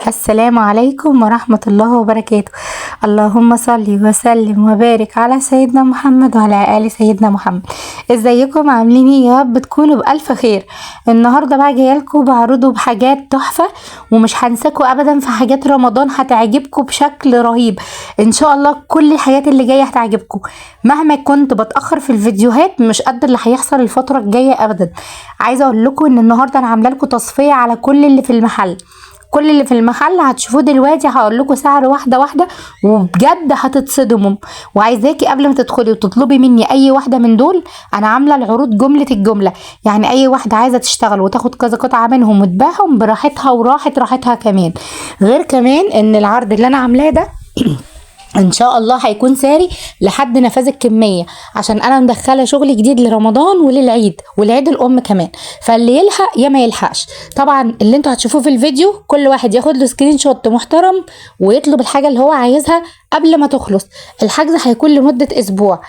السلام عليكم ورحمة الله وبركاته. اللهم صل وسلم وبارك على سيدنا محمد وعلى آل سيدنا محمد. ازيكم عاملين ايه؟ يا رب تكونوا بألف خير. النهارده بقى جايلكوا بعرضوا بحاجات تحفة، ومش هنساكوا ابدا في حاجات رمضان هتعجبكوا بشكل رهيب ان شاء الله. كل الحاجات اللي جايه هتعجبكوا، مهما كنت بتأخر في الفيديوهات مش قد اللي هيحصل الفترة الجاية ابدا. عايزه اقول لكم ان النهارده انا عامله لكم تصفية على كل اللي في المحل. كل اللي في المحل هتشوفوه دلوقتي، هقول لكم سعر واحده واحده وبجد هتتصدموا. وعايزاكي قبل ما تدخلي وتطلبي مني اي واحده من دول، انا عامله العروض جمله الجمله. يعني اي واحده عايزه تشتغل وتاخد كذا قطعه منهم وتبيعهم براحتها راحتها كمان. غير كمان ان العرض اللي انا عاملاه ده ان شاء الله هيكون ساري لحد نفاذ الكميه، عشان انا مدخله شغل جديد لرمضان وللعيد والعيد الام كمان، فاللي يلحق يا ما يلحقش. طبعا اللي انتوا هتشوفوه في الفيديو كل واحد ياخد له سكرين شوت محترم ويطلب الحاجه اللي هو عايزها قبل ما تخلص. الحجز هيكون لمده اسبوع.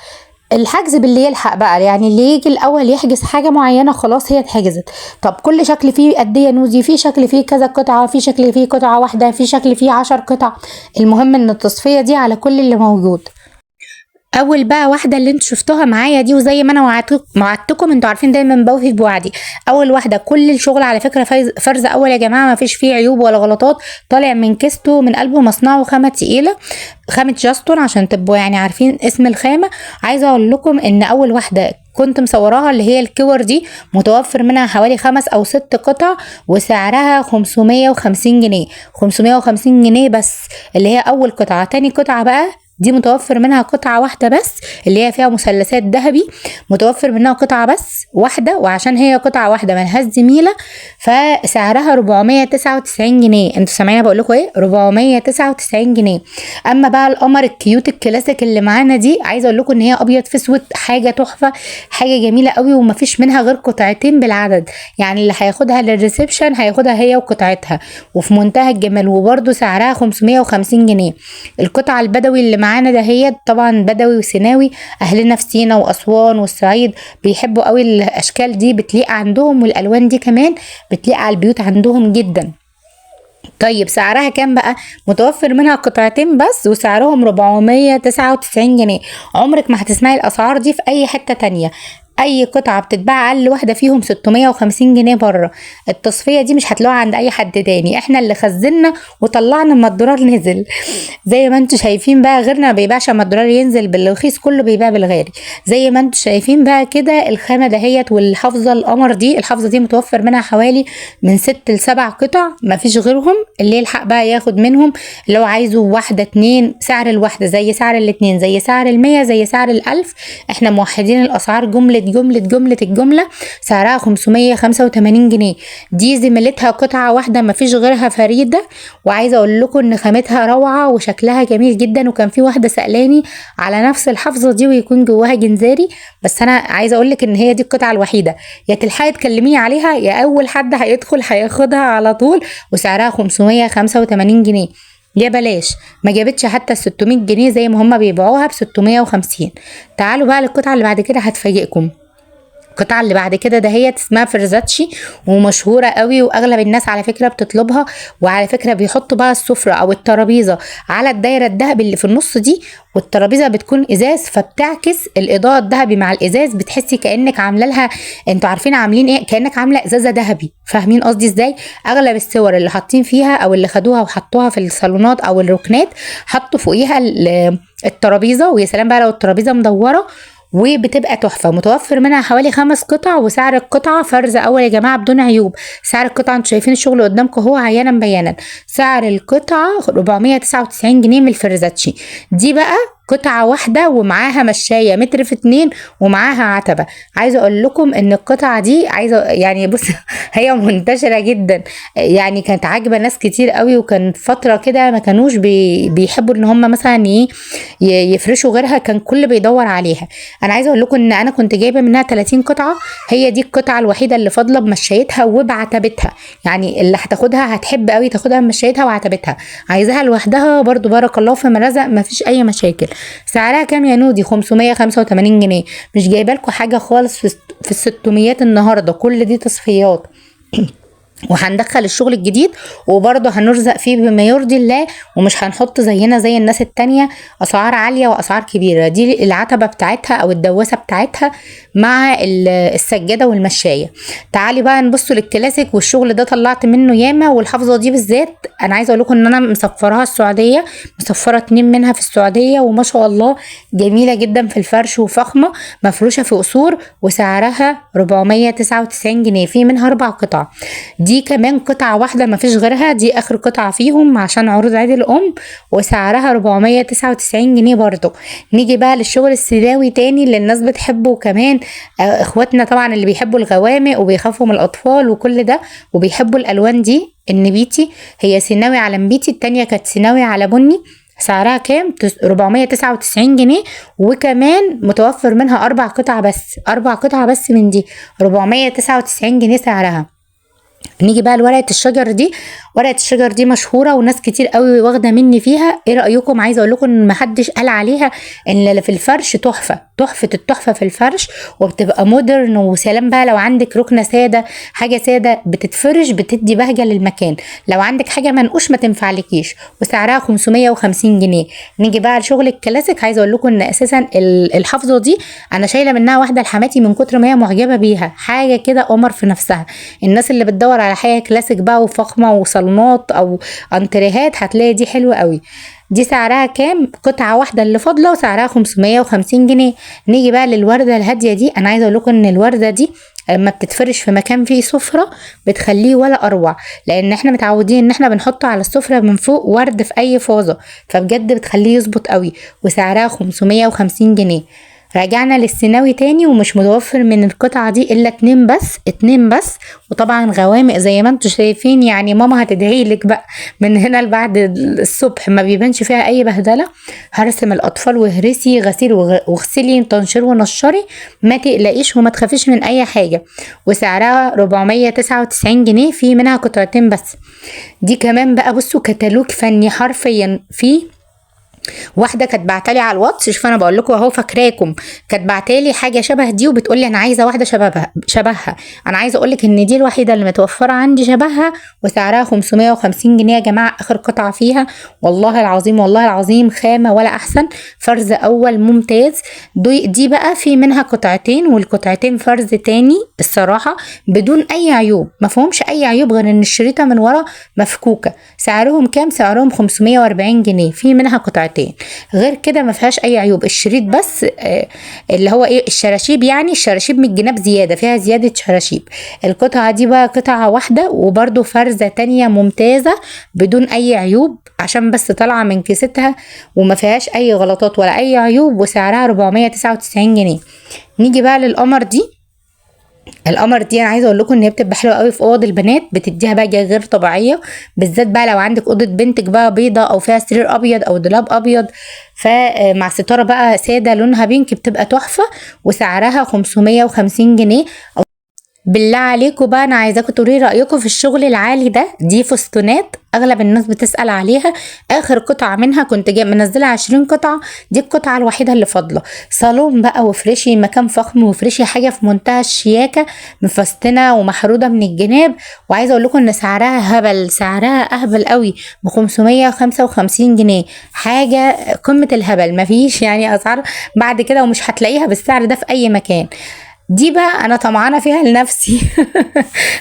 الحجز باللي يلحق بقى، يعني اللي يجي الاول يحجز حاجه معينه خلاص هي اتحجزت. طب كل شكل فيه قد ايه يا نوزي؟ في شكل فيه كذا قطعه، في شكل فيه قطعه واحده، في شكل فيه 10 قطع. المهم ان التصفيه دي على كل اللي موجود. اول بقى واحده اللي انتوا شفتوها معايا دي، وزي ما انا وعدتكم انتوا عارفين دايما بوفي بوعدي. اول واحده كل الشغل على فكره فرز اول يا جماعه، ما فيش فيه عيوب ولا غلطات، طالع من كيستو من قلبه مصنعه خامه تقيله، خامه جاستون عشان تبقوا يعني عارفين اسم الخامه. عايزه اقول لكم ان اول واحده كنت مصوراها اللي هي الكور دي متوفر منها حوالي 5 أو 6 قطع، وسعرها 550 جنيه. 550 جنيه بس اللي هي اول قطعه. تاني قطعه بقى دي متوفر منها قطعة واحدة بس، اللي هي فيها مثلثات ذهبي، متوفر منها قطعة بس واحدة، وعشان هي قطعة واحدة ملهاش زميلة فسعرها 499 جنيه. انتوا سامعين بقول لكم ايه؟ 499 جنيه. اما بقى القمر الكيوت الكلاسيك اللي معانا دي، عايزه اقول لكم ان هي ابيض في اسود، حاجه تحفه، حاجه جميله قوي، ومفيش منها غير قطعتين بالعدد. يعني اللي هياخدها للريسبشن هياخدها هي وقطعتها، وفي منتهى الجمال، وبرده سعرها 550 جنيه. القطعه البدوي اللي معانا ده هي طبعا بدوي وسيناوي، اهلنا في سينا واسوان والصعيد بيحبوا قوي الاشكال دي، بتليق عندهم، والالوان دي كمان بتليق على البيوت عندهم جدا. طيب سعرها كام بقى؟ متوفر منها قطعتين بس وسعرهم 499 جنيه. عمرك ما هتسمعي الاسعار دي في اي حته تانية. اي قطعه بتتباع اقل واحده فيهم 650 جنيه بره. التصفيه دي مش هتلاقوها عند اي حد تاني، احنا اللي خزنا وطلعنا اما الدولار نزل. زي ما انتوا شايفين بقى، غيرنا ما بيبيعش اما الدولار ينزل بالرخيص، كله بيبيع بالغالي. زي ما انتوا شايفين بقى كده الخامه دهيت. والحافظه القمر دي، الحافظه دي متوفر منها حوالي من 6 ل7 قطع، مفيش غيرهم. اللي يلحق بقى ياخد منهم، اللي هو عايزه واحده 2، سعر الواحده زي سعر الاتنين، زي سعر ال100، زي سعر ال1000. احنا موحدين الاسعار جملة الجملة. سعرها 585 جنيه. دي زميلتها قطعة واحدة مفيش غيرها فريدة. وعايزة اقول لكم ان خامتها روعة وشكلها جميل جدا. وكان في واحدة سألاني على نفس الحفظة دي ويكون جواها جنزاري، بس انا عايزة اقول لك ان هي دي القطعة الوحيدة. يا تلحقي تكلميني عليها يا اول حد هيدخل هياخدها على طول. وسعرها 585 جنيه. يا بلاش، ما جابتش حتى 600 جنيه زي ما هما بيبيعوها ب650. تعالوا بقى للقطعة اللي بعد كده هتفاجئكم. القطعة اللي بعد كده ده هي اسمها فرزاتشي، ومشهورة قوي، واغلب الناس على فكرة بتطلبها. وعلى فكرة بيحطوا بقى السفرة او الترابيزة على الدايرة الذهبي اللي في النص دي، والترابيزة بتكون ازاز فبتعكس الاضاءة الذهبي مع الازاز، بتحسي كأنك عاملة لها، انتوا عارفين عاملين ايه، كأنك عاملة ازازة ذهبي. فاهمين قصدي ازاي؟ اغلب الصور اللي حاطين فيها او اللي خدوها وحطوها في الصالونات او الركنات حطوا فوقيها الترابيزة. ويا سلام بقى لو الترابيزة مدورة، وبتبقى تحفه. متوفر منها حوالي 5 قطع، وسعر القطعه فرز اول يا جماعه بدون عيوب. سعر القطعه انتوا شايفين الشغل قدامكم اهو عيانا بيانا. سعر القطعه 499 جنيه من الفرزاتشي. دي بقى قطعة واحدة ومعاها مشاية متر في 2 ومعاها عتبة. عايزة اقول لكم ان القطعة دي يعني بص هي منتشرة جدا، يعني كانت عاجبة ناس كتير قوي. وكان فترة كده ما كانوش بيحبوا ان هم مثلا يفرشوا غيرها، كان كل بيدور عليها. انا عايزة اقول لكم ان انا كنت جايبة منها 30 قطعة، هي دي القطعة الوحيدة اللي فاضلة بمشايتها وبعتبتها. يعني اللي هتاخدها هتحب قوي تاخدها بمشايتها وعتبتها. عايزاها لوحدها برضو بارك الله في من رزق، مفيش اي مشاكل. سعرها كام يا نودي؟ 585 جنيه. مش جايبه لكم حاجه خالص في الستميات النهارده، كل دي تصفيات. وهندخل الشغل الجديد وبرضه هنرزق فيه بما يرضي الله، ومش هنحط زينا زي الناس التانية اسعار عالية واسعار كبيرة. دي العتبة بتاعتها او الدواسة بتاعتها مع السجادة والمشاية. تعالي بقى نبصوا للكلاسيك، والشغل ده طلعت منه ياما، والحافظة دي بالذات انا عايزة اقول لكم ان انا مسفرها السعودية، مسفرة 2 منها في السعودية، وما شاء الله جميلة جدا في الفرش وفخمة، مفروشة في قصور، وسعرها 499 جنيه. في منها 4 قطع، دي كمان قطعة واحدة مفيش غيرها، دي اخر قطعة فيهم عشان عروض عيد الام، وسعرها 499 جنيه برضو. نيجي بقى للشغل السيناوي تاني اللي الناس بتحبه كمان، اخواتنا طبعا اللي بيحبوا الغوامق وبيخافوا من الاطفال وكل ده وبيحبوا الالوان دي. النبيتي هي سيناوي على نبيتي، التانية كانت سيناوي على بني. سعرها كام؟ 499 جنيه، وكمان متوفر منها 4 قطع بس، 4 قطع بس من دي، 499 جنيه سعرها. نيجي بقى لورقة الشجر دي. ورقة الشجر دي مشهورة وناس كتير قوي واخدة مني فيها. ايه رأيكم؟ عايزة اقول لكم ان محدش قال عليها ان في الفرش تحفة، تحفة التحفة في الفرش، وبتبقى مودرن. وسلام بقى لو عندك ركنة سادة، حاجة سادة بتتفرش بتدي بهجة للمكان. لو عندك حاجة منقوش ما تنفعلكيش، وسعرها 550 جنيه. نيجي بقى لشغل الكلاسيك. عايزة اقول لكم ان اساسا الحافظة دي انا شايلة منها واحدة لحماتي من كتر ما هي معجبة بيها، حاجة كده قمر في نفسها. الناس اللي بتدور على حاجة كلاسيك بقى وفخمة وصالونات او انتريهات هتلاقي دي حلوة قوي. دي سعرها كام؟ قطعة واحدة اللي فاضلة، وسعرها 550 جنيه. نيجي بقى للوردة الهادية دي. انا عايزة اقول لكم ان الوردة دي لما بتتفرش في مكان فيه سفرة بتخليه ولا اروع، لان احنا متعودين ان احنا بنحطه على السفرة من فوق ورد في اي فازة، فبجد بتخليه يظبط قوي، وسعرها 550 جنيه. رجعنا للسيناوي تاني، ومش متوفر من القطعة دي الا 2 بس، 2 بس. وطبعا غوامق زي ما انتوا شايفين، يعني ماما هتدعيلك بقى من هنا لبعد الصبح، ما بيبانش فيها اي بهدلة. هرسم الاطفال وهرسي غسيل وغسلي تنشير ونشري، ما تقلقيش وما تخافيش من اي حاجة. وسعرها 499 جنيه، في منها قطعتين بس. دي كمان بقى بصوا كتالوج فني حرفيا. فيه واحده كانت بعتالي على الواتس، شوف انا بقول لكم اهو فاكراكم، كانت بعتالي حاجه شبه دي وبتقولي انا عايزه واحده شبهها. انا عايزه اقول لك ان دي الوحيده اللي متوفره عندي شبهها، وسعرها 550 جنيه يا جماعه، اخر قطعه فيها. والله العظيم والله العظيم خامه ولا احسن، فرز اول ممتاز. دي بقى في منها قطعتين، والقطعتين فرز تاني الصراحه بدون اي عيوب، ما فيهمش اي عيوب غير ان الشريطه من ورا مفكوكه. سعرهم كام؟ سعرهم 540 جنيه، في منها قطعتين، غير كده ما فيهاش اي عيوب. الشريط بس اللي هو ايه الشراشيب، يعني الشراشيب من الجناب زياده، فيها زياده شراشيب. القطعه دي بقى قطعه واحده، وبرده فرزه تانية ممتازه بدون اي عيوب، عشان بس طالعه من كيستها وما فيهاش اي غلطات ولا اي عيوب، وسعرها 499 جنيه. نيجي بقى للقمر دي. القمر دي انا عايزه اقول لكم ان هي بتبقى حلوه قوي في اوض البنات، بتديها بقى غير طبيعيه، بالذات بقى لو عندك اوضه بنتك بقى بيضه او فيها سرير ابيض او دولاب ابيض، فمع ستاره بقى ساده لونها بينك بتبقى تحفه، وسعرها 550 جنيه. بالله عليكم بقى انا عايزاكم تقولي رايكم في الشغل العالي ده. دي فستونات اغلب الناس بتسال عليها، اخر قطعه منها كنت منزله 20 قطعه، دي القطعه الوحيده اللي فاضله. صالون بقى وفرشي مكان فخم، وفرشي حاجه في منتهى الشياكه، مفستنه ومحروده من الجناب. وعايزه اقول لكم ان سعرها هبل، سعرها اهبل قوي، ب 555 جنيه، حاجه قمه الهبل. مفيش يعني اسعار بعد كده، ومش هتلاقيها بالسعر ده في اي مكان. دي بقى انا طمعانه فيها لنفسي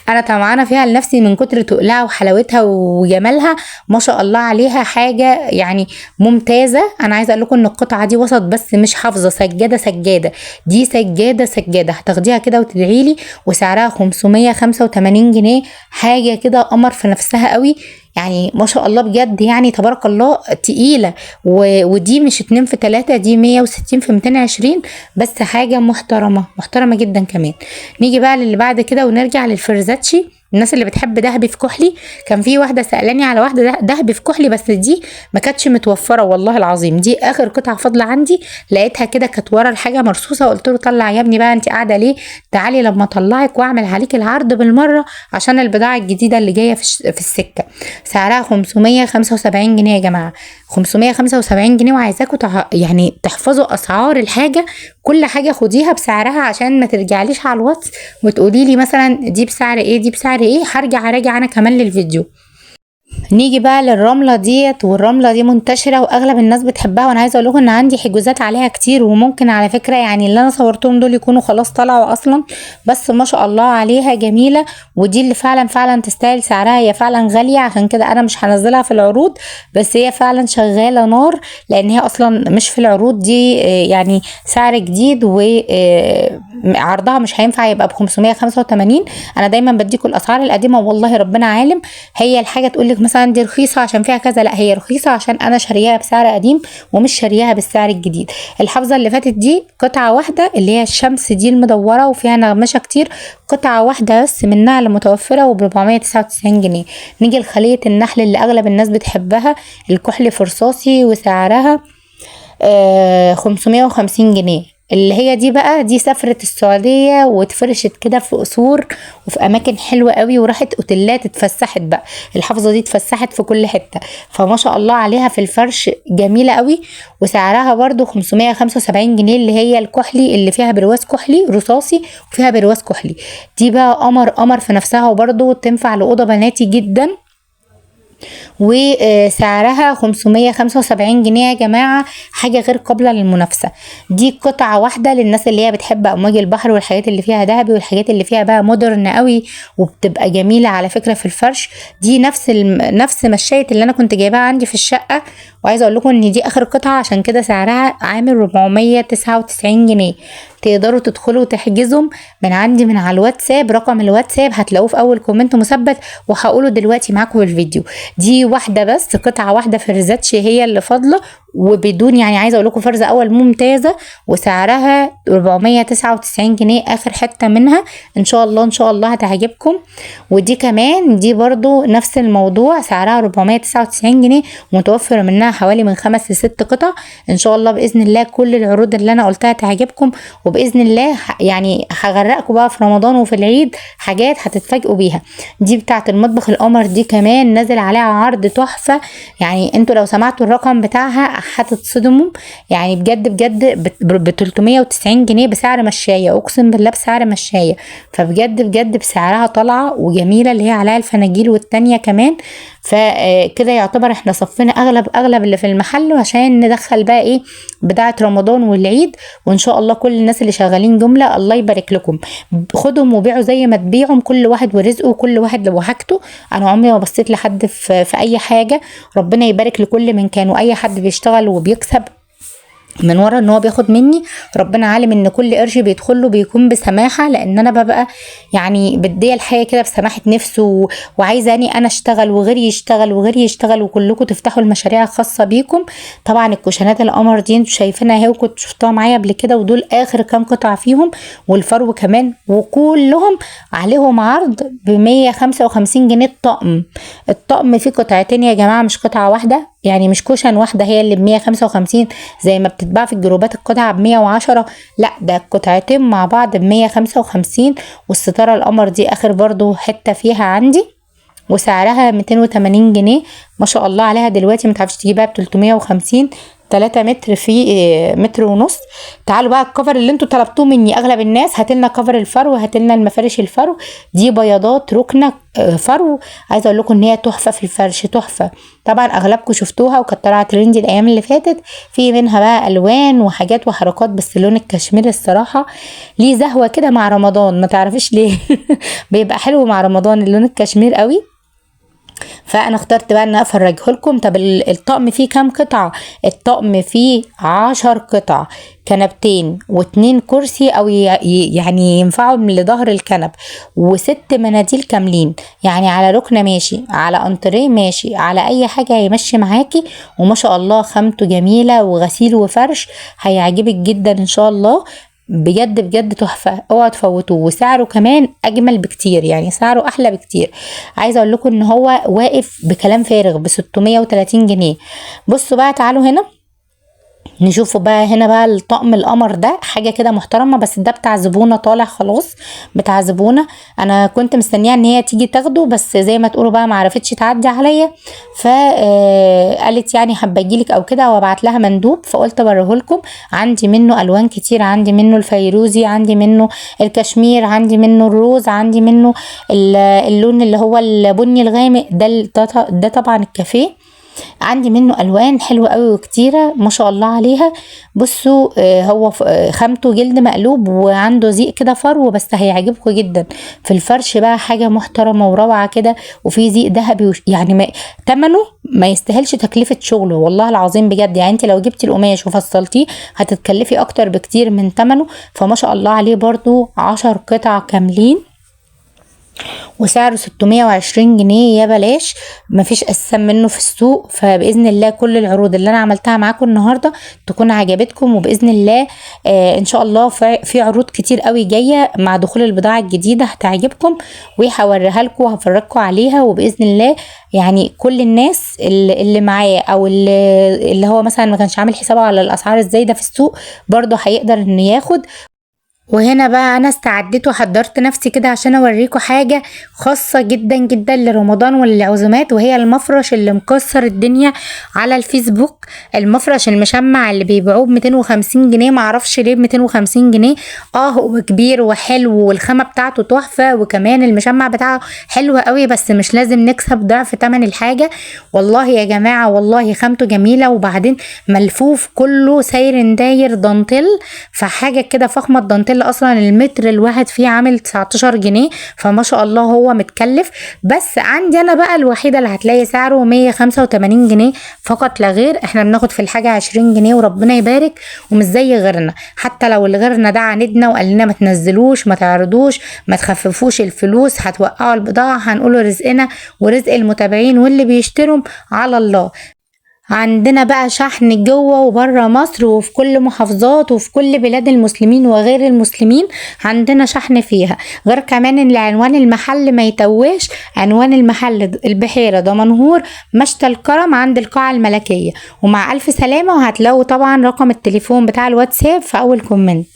انا طمعانه فيها لنفسي من كتر تقلها وحلاوتها وجمالها، ما شاء الله عليها، حاجه يعني ممتازه. انا عايزه اقول لكم ان القطعه دي وسط بس مش حافظه، سجاده دي سجاده هتاخديها كده وتدعيلي، وسعرها 585 جنيه، حاجه كده قمر في نفسها قوي، يعني ما شاء الله بجد، يعني تبارك الله تقيلة. ودي مش 2 في 3، دي 160 في 220، بس حاجة محترمة جدا كمان. نيجي بقى للي بعد كده ونرجع للفرزاتشي. الناس اللي بتحب دهبي في كحلي، كان في واحده سالاني على واحده دهبي في كحلي، بس دي ما كانتش متوفره والله العظيم، دي اخر قطعه فاضله عندي. لقيتها كده كانت ورا الحاجه مرصوصه، قلت له طلع يا ابني بقى، انت قاعده ليه؟ تعالي لما اطلعك واعمل عليك العرض بالمره، عشان البضاعه الجديده اللي جايه في السكه. سعرها 575 جنيه يا جماعه، 575 جنيه، وعايزاكم يعني تحفظوا اسعار الحاجه، كل حاجه خديها بسعرها عشان ما ترجعليش على الواتس وتقولي لي مثلا دي بسعر ايه دي بسعر ايه، هرجع اراجع انا كمان للفيديو. نيجي بقى للرملة ديت، والرملة دي منتشرة واغلب الناس بتحبها، وانا عايزة اقول لكم ان عندي حجوزات عليها كتير، وممكن على فكرة يعني اللي انا صورتهم دول يكونوا خلاص طلعوا اصلا، بس ما شاء الله عليها جميلة، ودي اللي فعلا تستاهل سعرها. هي فعلا غالية، عشان كده انا مش هنزلها في العروض، بس هي فعلا شغالة نار، لان هي اصلا مش في العروض دي، يعني سعر جديد، وعرضها مش هينفع يبقى ب 585. انا دايما بديكوا الاسعار القديمة، والله ربنا عالم. هي الحاجة تقولك مثلا دي رخيصة عشان فيها كذا، لا هي رخيصة عشان انا شارياها بسعر قديم ومش شارياها بالسعر الجديد. الحافظة اللي فاتت دي قطعة واحدة، اللي هي الشمس دي المدورة وفيها نغمشة كتير، قطعة واحدة بس منها اللي متوفرة وب 499 جنيه. نيجي لخلية النحل اللي اغلب الناس بتحبها، الكحل فرصاصي، وسعرها 550 جنيه. اللي هي دي بقى دي سافرت السعودية واتفرشت كده في قصور وفي اماكن حلوة قوي، وراحت اوتيلات اتفسحت بقى. الحافظة دي اتفسحت في كل حتة، فما شاء الله عليها في الفرش جميلة قوي، وسعرها برضو 575 جنيه، اللي هي الكحلي اللي فيها برواز كحلي رصاصي وفيها برواز كحلي. دي بقى قمر في نفسها، وبرضو تنفع لأوضة بناتي جدا، وسعرها 575 جنيه يا جماعة، حاجة غير قابلة للمنافسة. دي قطعة واحدة للناس اللي هي بتحب أمواج البحر والحاجات اللي فيها ذهبي، والحاجات اللي فيها بقى مودرن قوي، وبتبقى جميلة على فكرة في الفرش. دي نفس مشاية اللي أنا كنت جايباها عندي في الشقة، وعايزة أقول لكم إن دي آخر قطعة، عشان كده سعرها عامل 499 جنيه. تقدروا تدخلوا وتحجزهم من عندي من على الواتساب، رقم الواتساب هتلاقوه في اول كومنت مثبت، وهقوله دلوقتي معاكم في الفيديو. دي واحده بس، قطعه واحده فرزاتش هي اللي فاضله، وبدون يعني عايزه اقول لكم فرزه اول ممتازه، وسعرها 499 جنيه اخر حته منها. ان شاء الله هتعجبكم. ودي كمان دي برضو نفس الموضوع، سعرها 499 جنيه، ومتوفر منها حوالي من 5 ل6 قطع. ان شاء الله باذن الله كل العروض اللي انا قلتها تعجبكم، وباذن الله يعني هغرقكم بقى في رمضان وفي العيد حاجات هتتفاجئوا بيها. دي بتاعه المطبخ القمر، دي كمان نازل عليها عرض تحفه، يعني انتوا لو سمعتوا الرقم بتاعها هتتصدموا، يعني بجد ب 390 جنيه بسعر مشايه، اقسم بالله بسعر مشايه. فبجد بسعرها طالعه وجميله، اللي هي عليها الفناجيل والتانيه كمان. فكده يعتبر احنا صفينا اغلب اللي في المحل، عشان ندخل بقى ايه بتاعه رمضان والعيد. وان شاء الله كل الناس اللي شغالين جمله الله يبارك لكم، خدهم وبيعوا زي ما تبيعهم، كل واحد ورزقه وكل واحد وحاجته. انا عمري ما بصيت لحد في اي حاجه، ربنا يبارك لكل من كان، واي حد بيشتغل وبيكسب من ورا ان هو بياخد مني، ربنا عالم ان كل قرش بيدخله بيكون بسماحه، لان انا ببقى يعني بدي الحياه كده بسماحه نفسه، وعايزاني انا اشتغل وغيري يشتغل وكلكم تفتحوا المشاريع الخاصه بيكم. طبعا الكوشنات القمر دي انتوا شايفينها اهي، وكنت شفتوها معايا قبل كده، ودول اخر كام قطعه فيهم، والفرو كمان، وكلهم عليهم عرض ب 155 جنيه الطقم فيه قطعتين يا جماعه، مش قطعه واحده، يعني مش كوشن واحده هي اللي ب 155 زي ما بتتباع في الجروبات القطعه ب 110، لا ده القطعتين مع بعض ب 155. والستاره القمر دي اخر برضو حته فيها عندي، وسعرها 280 جنيه ما شاء الله عليها. دلوقتي ما تعرفش تجيبها ب 350، 3 متر في متر ونص. تعالوا بقى الكفر اللي انتوا طلبتوه مني اغلب الناس، هاتلنا كفر الفرو، هاتلنا المفارش الفرو. دي بياضات ركنه فرو، عايزه اقول لكم ان هي تحفه في الفرش، تحفه. طبعا اغلبكم شفتوها وكانت طالعه ترندي الايام اللي فاتت، في منها بقى الوان وحاجات وحركات، بس لون الكشمير الصراحه ليه زهوه كده مع رمضان، ما تعرفيش ليه بيبقى حلو مع رمضان اللون الكشمير قوي. فانا اخترت بقى ان افرجه لكم. طب الطقم فيه كام قطعه؟ الطقم فيه 10 قطع، كنبتين و2 كرسي او يعني ينفعوا لظهر الكنب، و6 مناديل كاملين، يعني على ركنه ماشي، على انتريه ماشي، على اي حاجه هيمشي معاكي. وما شاء الله خامته جميله، وغسيل وفرش هيعجبك جدا ان شاء الله. بجد تحفه، اوعوا تفوتوه. وسعره كمان اجمل بكتير، يعني سعره احلى بكتير. عايزه اقول لكم ان هو واقف بكلام فارغ ب 630 جنيه. بصوا بقى تعالوا هنا نشوفه بقى هنا بقى الطقم القمر ده حاجه كده محترمه، بس ده بتاع زبونه طالع خلاص، بتاع زبونه. انا كنت مستنيه ان هي تيجي تاخده، بس زي ما تقولوا بقى ما عرفتش تعدي عليا، فقالت يعني حابه اجيلك او كده وابعت لها مندوب، فقلت اوريهولكم. عندي منه الوان كتير، عندي منه الفيروزي، عندي منه الكشمير، عندي منه الروز، عندي منه اللون اللي هو البني الغامق ده طبعا الكافيه. عندي منه الوان حلوه قوي وكتيره ما شاء الله عليها. بصوا هو خامته جلد مقلوب وعنده زيق كده فرو، بس هيعجبكم جدا في الفرش بقى، حاجه محترمه وروعه كده، وفي زيق ذهبي يعني تمنه ما يستاهلش تكلفه شغله والله العظيم بجد. يعني انت لو جبتي القماش وفصلتيه هتتكلفي اكتر بكتير من تمنه، فما شاء الله عليه برضو 10 قطع كاملين وسعره 620 جنيه يا بلاش، مفيش اساسا منه في السوق. فباذن الله كل العروض اللي انا عملتها معاكم النهارده تكون عجبتكم، وباذن الله ان شاء الله في عروض كتير قوي جايه مع دخول البضاعه الجديده هتعجبكم، وهوريها لكم وهفرجكم عليها. وباذن الله يعني كل الناس اللي معاه او اللي هو مثلا ما كانش عامل حسابه على الاسعار الزايده في السوق برضه هيقدر انه ياخد. وهنا بقى انا استعدت وحضرت نفسي كده عشان اوريكم حاجة خاصة جدا جدا لرمضان وللعزومات، وهي المفرش اللي مكسر الدنيا على الفيسبوك. المفرش المشمع اللي بيبيعوه ب 250 جنيه، معرفش ليه ب 250 جنيه. هو كبير وحلو والخامة بتاعته تحفة، وكمان المشمع بتاعه حلو قوي، بس مش لازم نكسب ضعف تمن الحاجة. والله يا جماعة والله خامته جميلة، وبعدين ملفوف كله ساير داير دانتيل، فحاجة كده فخمة. الدانتيل اصلا المتر الواحد فيه عامل 19 جنيه، فما شاء الله هو متكلف. بس عندي انا بقى الوحيدة اللي هتلاقي سعره 185 جنيه فقط لا غير. احنا بناخد في الحاجة 20 جنيه وربنا يبارك، ومش زي غيرنا. حتى لو الغيرنا ده عاندنا وقال لنا ما تنزلوش ما تعرضوش ما تخففوش الفلوس هتوقعوا البضاعة، هنقوله رزقنا ورزق المتابعين واللي بيشتروا على الله. عندنا بقى شحن جوه وبره مصر، وفي كل محافظات وفي كل بلاد المسلمين وغير المسلمين عندنا شحن فيها. غير كمان ان عنوان المحل ما يتوهش، عنوان المحل البحيرة دمنهور مشتى الكرم عند القاعة الملكية. ومع ألف سلامة، وهتلاقوا طبعا رقم التليفون بتاع الواتساب في أول كومنت.